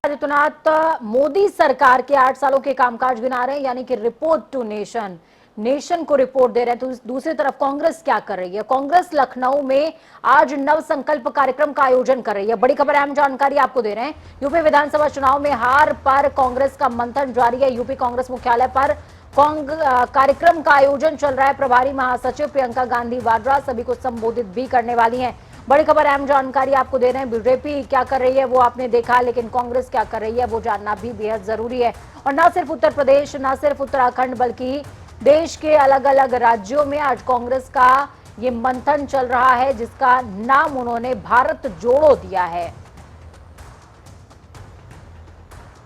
आदित्यनाथ मोदी सरकार के 8 सालों के कामकाज गिना रहे हैं, यानी कि रिपोर्ट टू नेशन, नेशन को रिपोर्ट दे रहे हैं। तो दूसरी तरफ कांग्रेस क्या कर रही है? कांग्रेस लखनऊ में आज नव संकल्प कार्यक्रम का आयोजन कर रही है। बड़ी खबर, अहम जानकारी आपको दे रहे हैं। यूपी विधानसभा चुनाव में हार पर कांग्रेस का मंथन जारी है। यूपी कांग्रेस मुख्यालय पर कार्यक्रम का आयोजन चल रहा है। प्रभारी महासचिव प्रियंका गांधी वाड्रा सभी को संबोधित भी करने वाली हैं। बड़ी खबर, अहम जानकारी आपको दे रहे हैं। बीजेपी क्या कर रही है वो आपने देखा, लेकिन कांग्रेस क्या कर रही है वो जानना भी बेहद जरूरी है। और न सिर्फ उत्तर प्रदेश, न सिर्फ उत्तराखंड, बल्कि देश के अलग अलग राज्यों में आज कांग्रेस का ये मंथन चल रहा है, जिसका नाम उन्होंने भारत जोड़ो दिया है।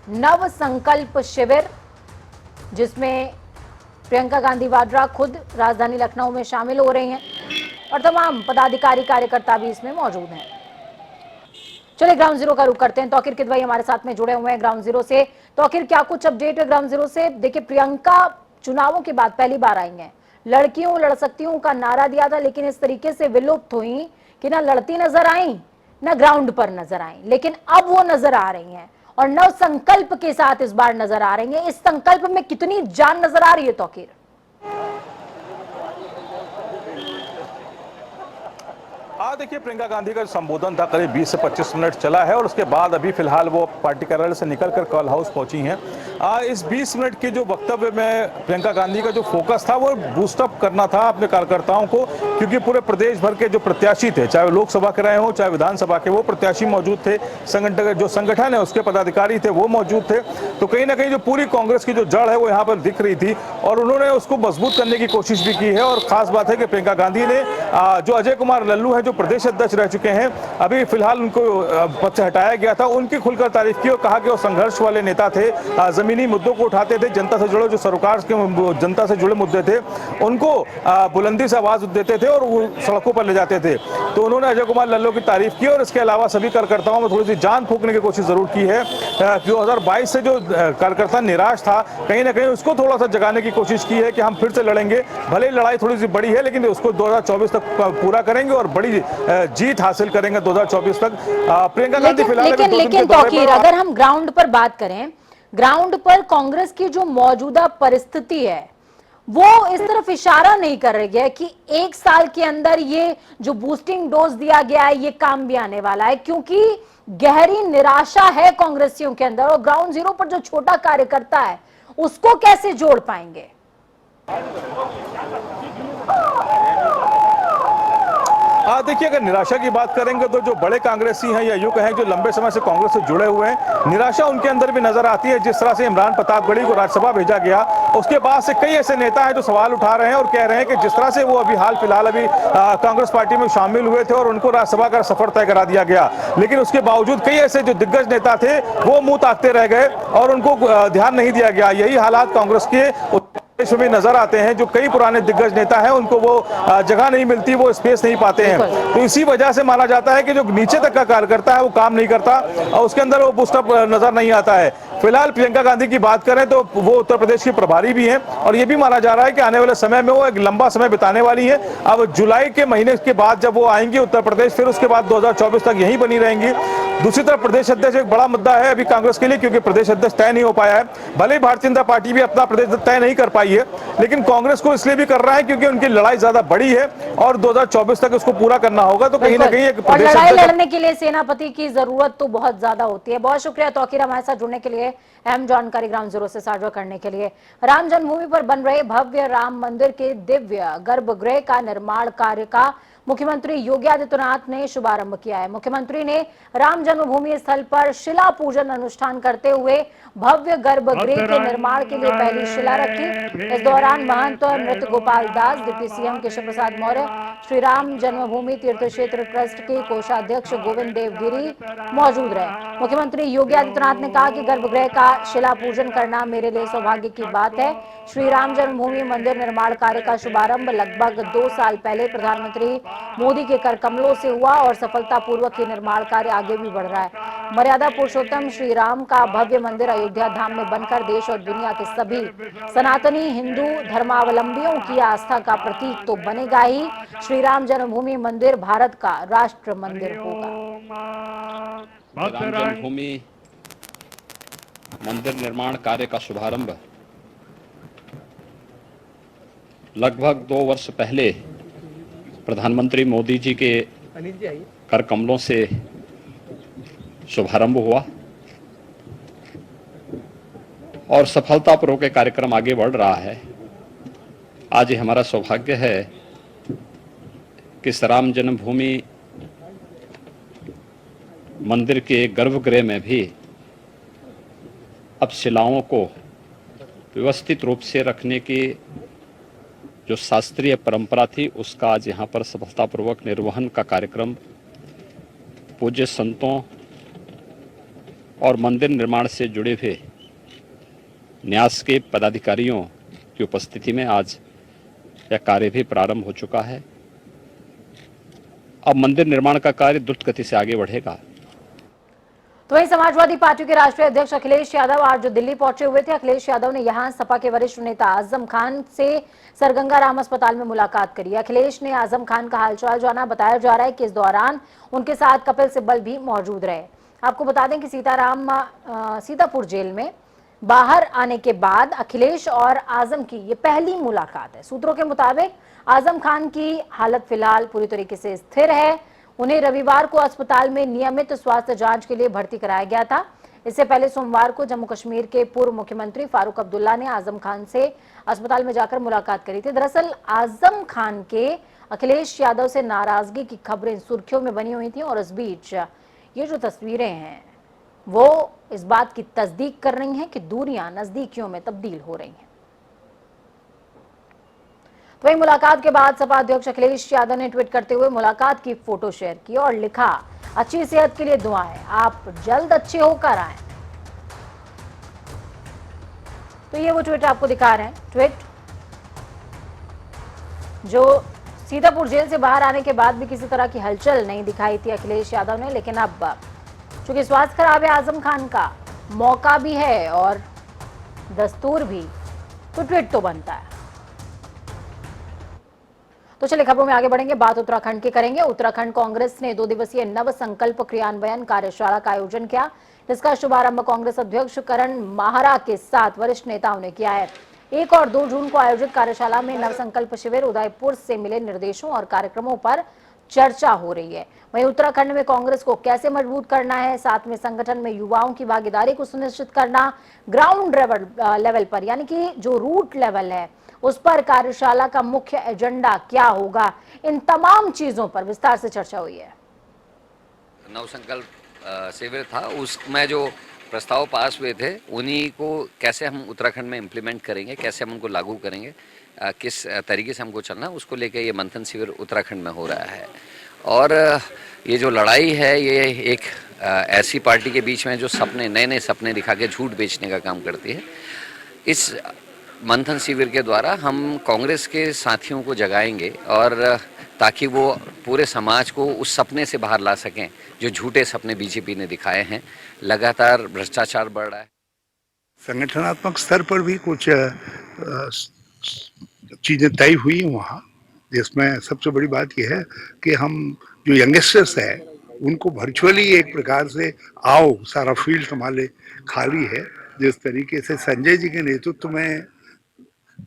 नव संकल्प शिविर, जिसमें प्रियंका गांधी वाड्रा खुद राजधानी लखनऊ में शामिल हो रही हैं और तमाम पदाधिकारी कार्यकर्ता भी इसमें मौजूद हैं। चलिए ग्राउंड जीरो का रुख करते हैं। तौकीर किदवई हमारे साथ में जुड़े हुए हैं ग्राउंड जीरो से। तौकीर, क्या कुछ अपडेट है ग्राउंड जीरो से? देखिए, प्रियंका चुनावों के बाद पहली बार आई हैं। लड़कियों लड़ सकती हूं का नारा दिया था, लेकिन इस तरीके से विलुप्त हुई कि ना लड़ती नजर आई ना ग्राउंड पर नजर आई, लेकिन अब वो नजर आ रही हैं और नव संकल्प के साथ इस बार नजर आ रही हैं। इस संकल्प में कितनी जान नजर आ रही है तौकीर? हाँ, देखिए, प्रियंका गांधी का संबोधन था, करीब 20 से 25 मिनट चला है और उसके बाद अभी फिलहाल वो पार्टी कार्यालय से निकलकर कॉल हाउस पहुंची हैं। इस 20 मिनट के जो वक्तव्य में प्रियंका गांधी का जो फोकस था वो बूस्टअप करना था अपने कार्यकर्ताओं को, क्योंकि पूरे प्रदेश भर के जो प्रत्याशी थे, चाहे वो लोकसभा के रहे हों चाहे विधानसभा के, वो प्रत्याशी मौजूद थे। जो संगठन है उसके पदाधिकारी थे वो मौजूद थे। तो कहीं ना कहीं जो पूरी कांग्रेस की जो जड़ है वो यहाँ पर दिख रही थी और उन्होंने उसको मजबूत करने की कोशिश भी की है। और खास बात है कि प्रियंका गांधी ने जो अजय कुमार लल्लू है, जो प्रदेश अध्यक्ष रह चुके हैं, अभी फिलहाल उनको पद से हटाया गया था, उनकी खुलकर तारीफ की और कहा कि वो संघर्ष वाले नेता थे, जमीनी मुद्दों को उठाते थे, जनता से जुड़े, जो सरकार के जनता से जुड़े मुद्दे थे उनको बुलंदी से आवाज देते थे और वो सड़कों पर ले जाते थे। तो उन्होंने अजय कुमार लल्लू की तारीफ की और इसके अलावा सभी कार्यकर्ताओं में थोड़ी सी जान फूंकने की कोशिश जरूर की है। 2022 से जो कार्यकर्ता निराश था, कहीं ना कहीं उसको थोड़ा सा जगाने की कोशिश की है कि हम फिर से लड़ेंगे, भले ही लड़ाई थोड़ी सी बड़ी है लेकिन उसको 2024 तक पूरा करेंगे और बड़ी जीत हासिल करेंगे 2024 तक। प्रियंका गांधी फिलहाल लेकिन तौकीर, अगर हम ग्राउंड पर बात करें, ग्राउंड पर कांग्रेस की जो मौजूदा परिस्थिति है वो इस तरफ इशारा नहीं कर रही है कि 1 साल के अंदर ये जो बूस्टिंग डोज दिया गया है ये काम भी आने वाला है, क्योंकि गहरी निराशा है कांग्रेसियों के अंदर। और ग्राउंड जीरो पर जो छोटा कार्यकर्ता है उसको कैसे जोड़ पाएंगे? देखिए, अगर निराशा की बात करेंगे तो जो बड़े कांग्रेसी हैं या यूं कहें जो लंबे समय से कांग्रेस से जुड़े हुए हैं, निराशा उनके अंदर भी नजर आती है। जिस तरह से इमरान प्रतापगढ़ी को राज्यसभा भेजा गया, उसके बाद से कई ऐसे नेता हैं जो सवाल उठा रहे हैं और कह रहे हैं कि जिस तरह से वो अभी हाल फिलहाल कांग्रेस पार्टी में शामिल हुए थे और उनको राज्यसभा का सफर तय करा दिया गया, लेकिन उसके बावजूद कई ऐसे जो दिग्गज नेता थे वो मुंह ताकते रह गए और उनको ध्यान नहीं दिया गया। यही हालात कांग्रेस के देश में नजर आते हैं। जो कई पुराने दिग्गज नेता हैं उनको वो जगह नहीं मिलती, वो स्पेस नहीं पाते हैं। तो इसी वजह से माना जाता है कि जो नीचे तक का कार्यकर्ता है वो काम नहीं करता और उसके अंदर वो बूस्टअप नजर नहीं आता है। फिलहाल प्रियंका गांधी की बात करें तो वो उत्तर प्रदेश की प्रभारी भी हैं और ये भी माना जा रहा है कि आने वाले समय में वो एक लंबा समय बिताने वाली है। अब जुलाई के महीने के बाद जब वो आएंगी उत्तर प्रदेश, फिर उसके बाद 2024 तक यहीं बनी रहेंगी। दूसरी तरफ प्रदेश अध्यक्ष एक बड़ा मुद्दा है अभी कांग्रेस के लिए, क्योंकि प्रदेश अध्यक्ष तय नहीं हो पाया है। भले ही भारतीय जनता पार्टी भी अपना प्रदेश तय नहीं कर पाई है, लेकिन कांग्रेस को इसलिए भी कर रहा है क्योंकि उनकी लड़ाई ज्यादा बड़ी है और 2024 तक उसको पूरा करना होगा। तो कहीं ना कहीं एक लड़ाई लड़ने के लिए सेनापति की जरूरत तो बहुत ज्यादा होती है। बहुत शुक्रिया तौकीर, हमारे साथ जुड़ने के लिए, अहम जानकारी ग्राउंड जीरो से साझा करने के लिए। राम जन्मभूमि पर बन रहे भव्य राम मंदिर के दिव्य गर्भगृह का निर्माण कार्य का मुख्यमंत्री योगी आदित्यनाथ ने शुभारंभ किया है। मुख्यमंत्री ने राम जन्मभूमि स्थल पर शिला पूजन अनुष्ठान करते हुए भव्य गर्भगृह के निर्माण के लिए पहली शिला रखी। इस दौरान महंत नृत्य गोपाल दास, डिप्टी सीएम केशव प्रसाद मौर्य, श्री राम जन्मभूमि तीर्थ क्षेत्र ट्रस्ट के कोषाध्यक्ष गोविंद देव गिरी मौजूद रहे। मुख्यमंत्री योगी आदित्यनाथ ने कहा कि गर्भगृह का शिला पूजन करना मेरे लिए सौभाग्य की बात है। श्री राम जन्मभूमि मंदिर निर्माण कार्य का शुभारंभ लगभग 2 साल पहले प्रधानमंत्री मोदी के कर कमलों से हुआ और सफलतापूर्वक ये निर्माण कार्य आगे भी बढ़ रहा है। मर्यादा पुरुषोत्तम श्री राम का भव्य मंदिर अयोध्या धाम में बनकर देश और दुनिया के सभी सनातनी हिंदू धर्मावलंबियों की आस्था का प्रतीक तो बनेगा ही, श्री राम जन्मभूमि मंदिर भारत का राष्ट्र मंदिर होगा। राम जन्मभूमि मंदिर निर्माण कार्य का शुभारंभ लगभग 2 वर्ष पहले प्रधानमंत्री मोदी जी के कर कमलों से शुभारंभ हुआ और सफलतापूर्वक कार्यक्रम आगे बढ़ रहा है। आज ये हमारा सौभाग्य है कि इस राम जन्मभूमि मंदिर के गर्भगृह में भी अब शिलाओं को व्यवस्थित रूप से रखने की जो शास्त्रीय परंपरा थी उसका आज यहाँ पर सफलतापूर्वक निर्वहन का कार्यक्रम पूज्य संतों और मंदिर निर्माण से जुड़े हुए न्यास के पदाधिकारियों की उपस्थिति में आज यह कार्य भी प्रारंभ हो चुका है। अब मंदिर निर्माण का कार्य द्रुत गति से आगे बढ़ेगा। तो वहीं समाजवादी पार्टी के राष्ट्रीय अध्यक्ष अखिलेश यादव आज दिल्ली पहुंचे हुए थे। अखिलेश यादव ने यहां सपा के वरिष्ठ नेता आजम खान से सरगंगा राम अस्पताल में मुलाकात करी। अखिलेश ने आजम खान का हालचाल जाना। बताया जा रहा है कि इस दौरान उनके साथ कपिल सिब्बल भी मौजूद रहे। आपको बता दें कि सीतापुर जेल में बाहर आने के बाद अखिलेश और आजम की ये पहली मुलाकात है। सूत्रों के मुताबिक आजम खान की हालत फिलहाल पूरी तरीके से स्थिर है। उन्हें रविवार को अस्पताल में नियमित स्वास्थ्य जांच के लिए भर्ती कराया गया था। इससे पहले सोमवार को जम्मू कश्मीर के पूर्व मुख्यमंत्री फारूक अब्दुल्ला ने आजम खान से अस्पताल में जाकर मुलाकात करी थी। दरअसल आजम खान के अखिलेश यादव से नाराजगी की खबरें सुर्खियों में बनी हुई थी और इस बीच ये जो तस्वीरें हैं वो इस बात की तस्दीक कर रही हैं कि दूरियां नजदीकियों में तब्दील हो रही हैं। तो वही मुलाकात के बाद सपा अध्यक्ष अखिलेश यादव ने ट्वीट करते हुए मुलाकात की फोटो शेयर की और लिखा, अच्छी सेहत के लिए दुआएं, आप जल्द अच्छे होकर आए। तो ये वो ट्वीट आपको दिखा रहे हैं, ट्वीट जो सीतापुर जेल से बाहर आने के बाद भी किसी तरह की हलचल नहीं दिखाई थी अखिलेश यादव ने। लेकिन अब चूंकि स्वास्थ्य खराब है आजम खान का, मौका भी है और दस्तूर भी, तो ट्वीट तो बनता है। तो चलिए खबरों में आगे बढ़ेंगे। बात उत्तराखंड की करेंगे। उत्तराखंड कांग्रेस ने 2 दिवसीय नव संकल्प क्रियान्वयन कार्यशाला का आयोजन किया, जिसका शुभारंभ कांग्रेस अध्यक्ष करण माहरा के साथ वरिष्ठ नेताओं ने किया है। 1 और 2 जून को आयोजित कार्यशाला में नव संकल्प शिविर, उदयपुर से मिले निर्देशों और कार्यक्रमों पर चर्चा हो रही है। वहीं उत्तराखंड में कांग्रेस को कैसे मजबूत करना है, साथ में संगठन में युवाओं की भागीदारी को सुनिश्चित करना, ग्राउंड लेवल पर यानी कि जो रूट लेवल है उस पर कार्यशाला का मुख्य एजेंडा क्या होगा, इन तमाम चीजों पर विस्तार से चर्चा हुई है। नव संकल्प शिविर था, उसमें जो प्रस्ताव पास हुए थे उन्हीं को कैसे हम उत्तराखंड में इम्प्लीमेंट करेंगे, कैसे हम उनको लागू करेंगे, किस तरीके से हमको चलना, उसको लेके ये मंथन शिविर उत्तराखंड में हो रहा है। और ये जो लड़ाई है ये एक ऐसी पार्टी के बीच में जो सपने, नए नए सपने दिखा के झूठ बेचने का काम करती है। इस मंथन शिविर के द्वारा हम कांग्रेस के साथियों को जगाएंगे और ताकि वो पूरे समाज को उस सपने से बाहर ला सकें जो झूठे सपने बीजेपी ने दिखाए हैं। लगातार भ्रष्टाचार बढ़ रहा है। संगठनात्मक स्तर पर भी कुछ चीजें तय हुई वहाँ, जिसमें सबसे बड़ी बात यह है कि हम जो यंगस्टर्स है उनको वर्चुअली एक प्रकार से आओ, सारा फील्ड संभाले खाली है। जिस तरीके से संजय जी के नेतृत्व में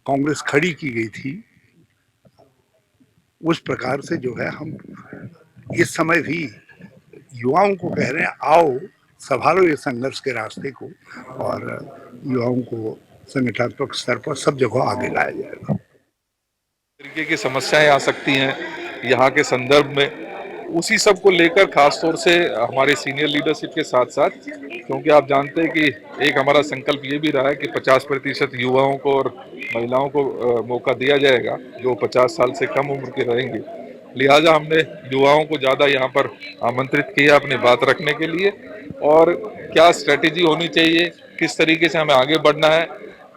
कांग्रेस खड़ी की गई थी, उस प्रकार से जो है हम इस समय भी युवाओं को कह रहे हैं, आओ संभालो ये संघर्ष के रास्ते को और युवाओं को संगठनात्मक स्तर पर सब जगह आगे लाया जाएगा। तरीके की समस्याएं आ सकती हैं यहाँ के संदर्भ में, उसी सब को लेकर खास तौर से हमारे सीनियर लीडरशिप के साथ साथ, क्योंकि आप जानते हैं कि एक हमारा संकल्प ये भी रहा है कि 50% युवाओं को और महिलाओं को मौका दिया जाएगा जो 50 साल से कम उम्र के रहेंगे। लिहाजा हमने युवाओं को ज़्यादा यहाँ पर आमंत्रित किया अपनी बात रखने के लिए, और क्या स्ट्रेटेजी होनी चाहिए, किस तरीके से हमें आगे बढ़ना है,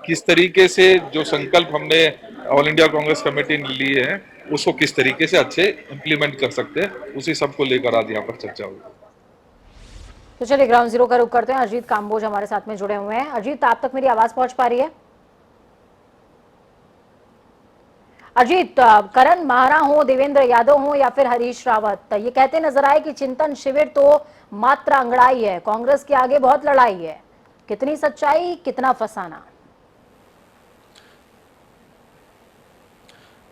किस तरीके से जो संकल्प हमने ऑल इंडिया कांग्रेस कमेटी ने लिए हैं उसको किस तरीके से अच्छे इम्प्लीमेंट कर सकते हैं, उसी सब को लेकर आज यहाँ पर चर्चा हुई। तो चलिए ग्राउंड जीरो का रुख करते हैं। अजीत काम्बोज हमारे साथ में जुड़े हुए हैं। अजीत, आप तक मेरी आवाज पहुंच पा रही है? अजीत, करण माहरा हो, देवेंद्र यादव हो या फिर हरीश रावत, ये कहते नजर आए कि चिंतन शिविर तो मात्र अंगड़ाई है, कांग्रेस के आगे बहुत लड़ाई है, कितनी सच्चाई, कितना फसाना?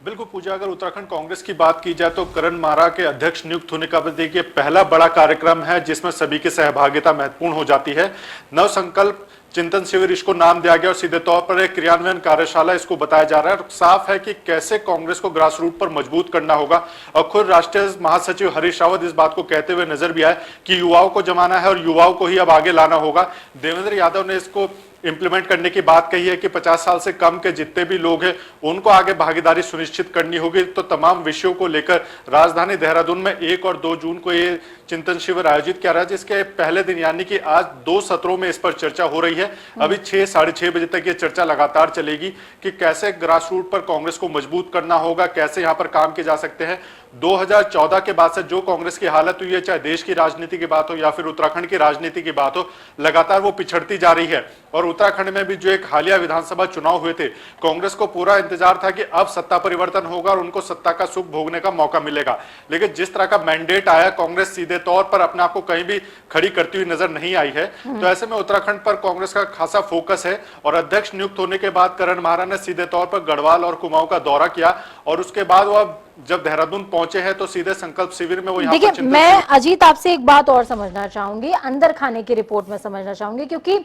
बिल्कुल पूजा, अगर उत्तराखंड कांग्रेस की बात की जाए तो करण मारा के अध्यक्ष नियुक्त होने का देखिए पहला बड़ा कार्यक्रम है जिसमें सभी की सहभागिता महत्वपूर्ण हो जाती है। नव संकल्प चिंतन शिविर इसको नाम दिया गया और सीधे तौर पर एक क्रियान्वयन कार्यशाला इसको बताया जा रहा है। और साफ है कि कैसे कांग्रेस को ग्रास रूट पर मजबूत करना होगा। और खुद राष्ट्रीय महासचिव हरीश रावत इस बात को कहते हुए नजर भी आए कि युवाओं को जमाना है और युवाओं को ही अब आगे लाना होगा। देवेंद्र यादव ने इसको इंप्लीमेंट करने की बात कही है कि 50 साल से कम के जितने भी लोग हैं उनको आगे भागीदारी सुनिश्चित करनी होगी। तो तमाम विषयों को लेकर राजधानी देहरादून में 1 और 2 जून को ये चिंतन शिविर आयोजित किया रहा है, जिसके पहले दिन यानी कि आज 2 सत्रों में इस पर चर्चा हो रही है। अभी 6 साढ़े 6 बजे तक ये चर्चा लगातार चलेगी कि कैसे ग्रास रूट पर कांग्रेस को मजबूत करना होगा, कैसे यहाँ पर काम किए जा सकते हैं। 2014 के बाद से जो कांग्रेस की हालत हुई है, चाहे देश की राजनीति की बात हो या फिर उत्तराखंड की राजनीति की बात हो, लगातार वो पिछड़ती जा रही है। और उत्तराखंड में भी जो एक हालिया विधानसभा चुनाव हुए थे, कांग्रेस को पूरा इंतजार था कि अब सत्ता परिवर्तन होगा और उनको सत्ता का सुख भोगने का मौका मिलेगा। लेकिन जिस तरह का मैंडेट आया, कांग्रेस सीधे तौर पर अपने आप को कहीं भी खड़ी करती हुई नजर नहीं आई है। तो ऐसे में उत्तराखंड पर कांग्रेस का खासा फोकस है। और अध्यक्ष नियुक्त होने के बाद करण मारा ने सीधे तौर पर गढ़वाल और कुमाऊं का दौरा किया और उसके बाद वो जब देहरादून पहुंचे हैं तो सीधे संकल्प शिविर में वो यहाँ देखिए, मैं अजीत आपसे एक बात और समझना चाहूंगी, अंदर खाने की रिपोर्ट में समझना चाहूंगी, क्योंकि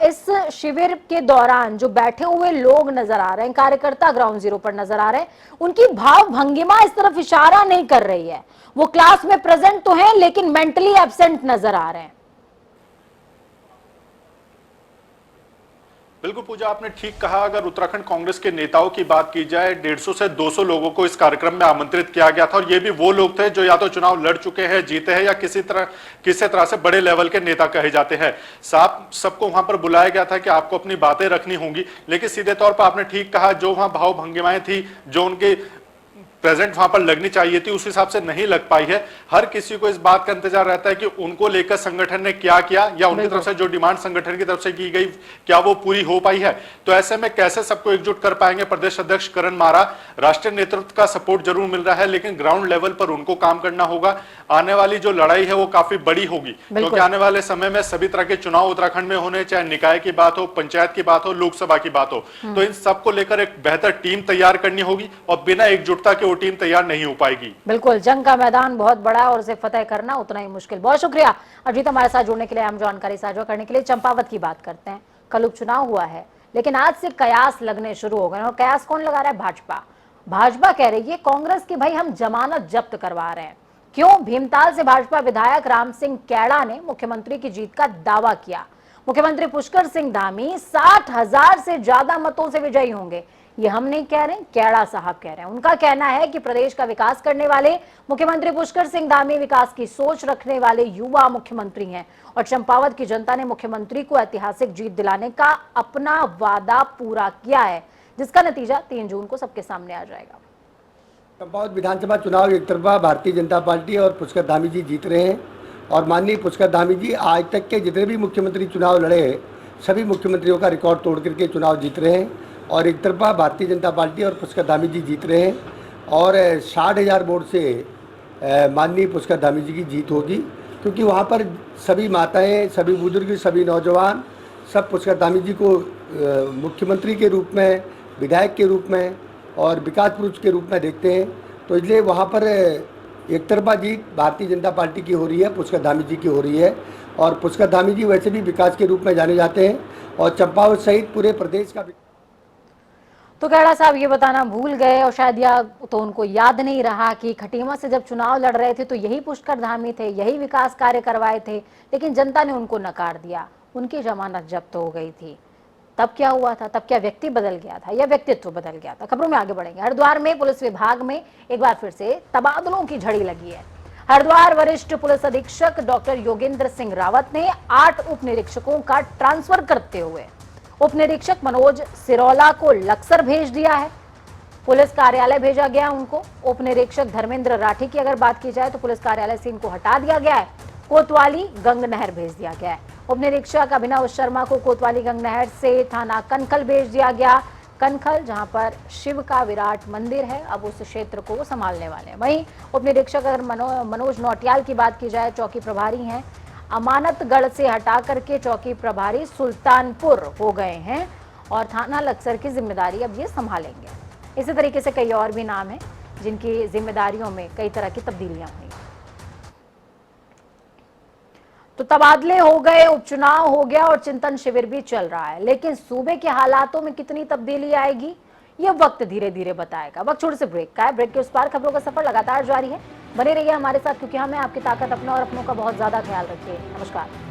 इस शिविर के दौरान जो बैठे हुए लोग नजर आ रहे हैं, कार्यकर्ता ग्राउंड जीरो पर नजर आ रहे हैं, उनकी भाव भंगिमा इस तरफ इशारा नहीं कर रही है। वो क्लास में प्रेजेंट तो हैं लेकिन मेंटली एब्सेंट नजर आ रहे हैं। बिल्कुल पूजा, आपने ठीक कहा। अगर उत्तराखंड कांग्रेस के नेताओं की बात की जाए, 150 से 200 लोगों को इस कार्यक्रम में आमंत्रित किया गया था और ये भी वो लोग थे जो या तो चुनाव लड़ चुके हैं, जीते हैं, या किसी तरह से बड़े लेवल के नेता कहे जाते हैं। सबको वहां पर बुलाया गया था कि आपको अपनी बातें रखनी होंगी। लेकिन सीधे तौर पर आपने ठीक कहा, जो वहां भाव भंगिमाएं थी, जो उनके प्रेजेंट वहां पर लगनी चाहिए थी, उस हिसाब से नहीं लग पाई है। हर किसी को इस बात का इंतजार रहता है कि उनको लेकर संगठन ने क्या किया या उनकी तरफ से जो डिमांड संगठन की तरफ से की गई क्या वो पूरी हो पाई है। तो ऐसे में कैसे सबको एकजुट कर पाएंगे। प्रदेश अध्यक्ष करण मारा, राष्ट्रीय नेतृत्व का सपोर्ट जरूर मिल रहा है लेकिन ग्राउंड लेवल पर उनको काम करना होगा। आने वाली जो लड़ाई है वो काफी बड़ी होगी, क्योंकि आने वाले समय में सभी तरह के चुनाव उत्तराखंड में होने, चाहे निकाय की बात हो, पंचायत की बात हो, लोकसभा की बात हो। तो इन सबको लेकर एक बेहतर टीम तैयार करनी होगी और बिना एकजुटता के वो टीम तैयार नहीं हो पाएगी। बिल्कुल, जंग का मैदान बहुत बड़ा है और उसे फतेह करना उतना ही मुश्किल। बहुत शुक्रिया अजीत हमारे साथ जुड़ने के लिए, हम जानकारी साझा करने के लिए। चंपावत की बात करते हैं। कल उपचुनाव हुआ है लेकिन आज से कयास लगने शुरू हो गए और कयास कौन लगा रहा है? भाजपा कह रही है कांग्रेस की भाई हम जमानत जब्त करवा रहे हैं। क्यों? भीमताल से भाजपा विधायक राम सिंह कैड़ा ने मुख्यमंत्री की जीत का दावा किया। मुख्यमंत्री पुष्कर सिंह धामी 60,000 से ज्यादा मतों से विजयी होंगे। ये हम नहीं कह रहे, कैड़ा साहब कह रहे हैं। उनका कहना है कि प्रदेश का विकास करने वाले मुख्यमंत्री पुष्कर सिंह धामी विकास की सोच रखने वाले युवा मुख्यमंत्री हैं और चंपावत की जनता ने मुख्यमंत्री को ऐतिहासिक जीत दिलाने का अपना वादा पूरा किया है, जिसका नतीजा 3 जून को सबके सामने आ जाएगा। चंपावत विधानसभा चुनाव एक तरफा भारतीय जनता पार्टी और पुष्कर धामी जी जीत रहे हैं और माननीय पुष्कर धामी जी आज तक के जितने भी मुख्यमंत्री चुनाव लड़े हैं सभी मुख्यमंत्रियों का रिकॉर्ड तोड़ करके चुनाव जीत रहे हैं और एक तरफा भारतीय जनता पार्टी और पुष्कर धामी जी जीत रहे हैं और 60,000 वोट से माननीय पुष्कर धामी जी की जीत होगी, क्योंकि वहाँ पर सभी माताएं, सभी बुजुर्ग, सभी नौजवान सब पुष्कर धामी जी को मुख्यमंत्री के रूप में, विधायक के रूप में और विकास पुरुष के रूप में देखते हैं। तो इसलिए वहाँ पर एक तरफा जीत भारतीय जनता पार्टी की हो रही है, पुष्कर धामी जी की हो रही है और पुष्कर धामी जी वैसे भी विकास के रूप में जाने जाते हैं और चंपावत सहित पूरे प्रदेश का। तो कैड़ा साहब ये बताना भूल गए और शायद या तो उनको याद नहीं रहा कि खटीमा से जब चुनाव लड़ रहे थे तो यही पुष्कर धामी थे, यही विकास कार्य करवाए थे, लेकिन जनता ने उनको नकार दिया, उनकी जमानत जब्त हो गई थी। तब क्या हुआ था? तब क्या व्यक्ति बदल गया था या व्यक्तित्व बदल गया था? खबरों में आगे बढ़ेंगे। हरिद्वार में पुलिस विभाग में एक बार फिर से तबादलों की झड़ी लगी है। हरिद्वार वरिष्ठ पुलिस अधीक्षक डॉक्टर योगेंद्र सिंह रावत ने 8 उप निरीक्षकों का ट्रांसफर करते हुए उप निरीक्षक मनोज सिरौला को लक्सर भेज दिया है। पुलिस कार्यालय भेजा गया उनको। उप निरीक्षक धर्मेंद्र राठी की अगर बात की जाए तो पुलिस कार्यालय से इनको हटा दिया गया है, कोतवाली गंगनहर भेज दिया गया है। उप निरीक्षक अभिनव शर्मा को कोतवाली गंगनहर से थाना कनखल भेज दिया गया। कनखल जहां पर शिव का विराट मंदिर है, अब उस क्षेत्र को संभालने वाले हैं। वहीं उप निरीक्षक अगर मनोज नौटियाल की बात की जाए, चौकी प्रभारी हैं, अमानतगढ़ से हटा करके चौकी प्रभारी सुल्तानपुर हो गए हैं और थाना लक्सर की जिम्मेदारी अब ये संभालेंगे। इसी तरीके से कई और भी नाम हैं जिनकी जिम्मेदारियों में कई तरह की तब्दीलियां हुई। तो तबादले हो गए, उपचुनाव हो गया और चिंतन शिविर भी चल रहा है, लेकिन सूबे के हालातों में कितनी तब्दीली आएगी ये वक्त धीरे धीरे बताएगा। वक्त छोटे से ब्रेक का है। ब्रेक के उस पार खबरों का सफर लगातार जारी है। बने रहिए हमारे साथ, क्योंकि हमें आपकी ताकत अपना और अपनों का बहुत ज्यादा ख्याल रखिए। नमस्कार।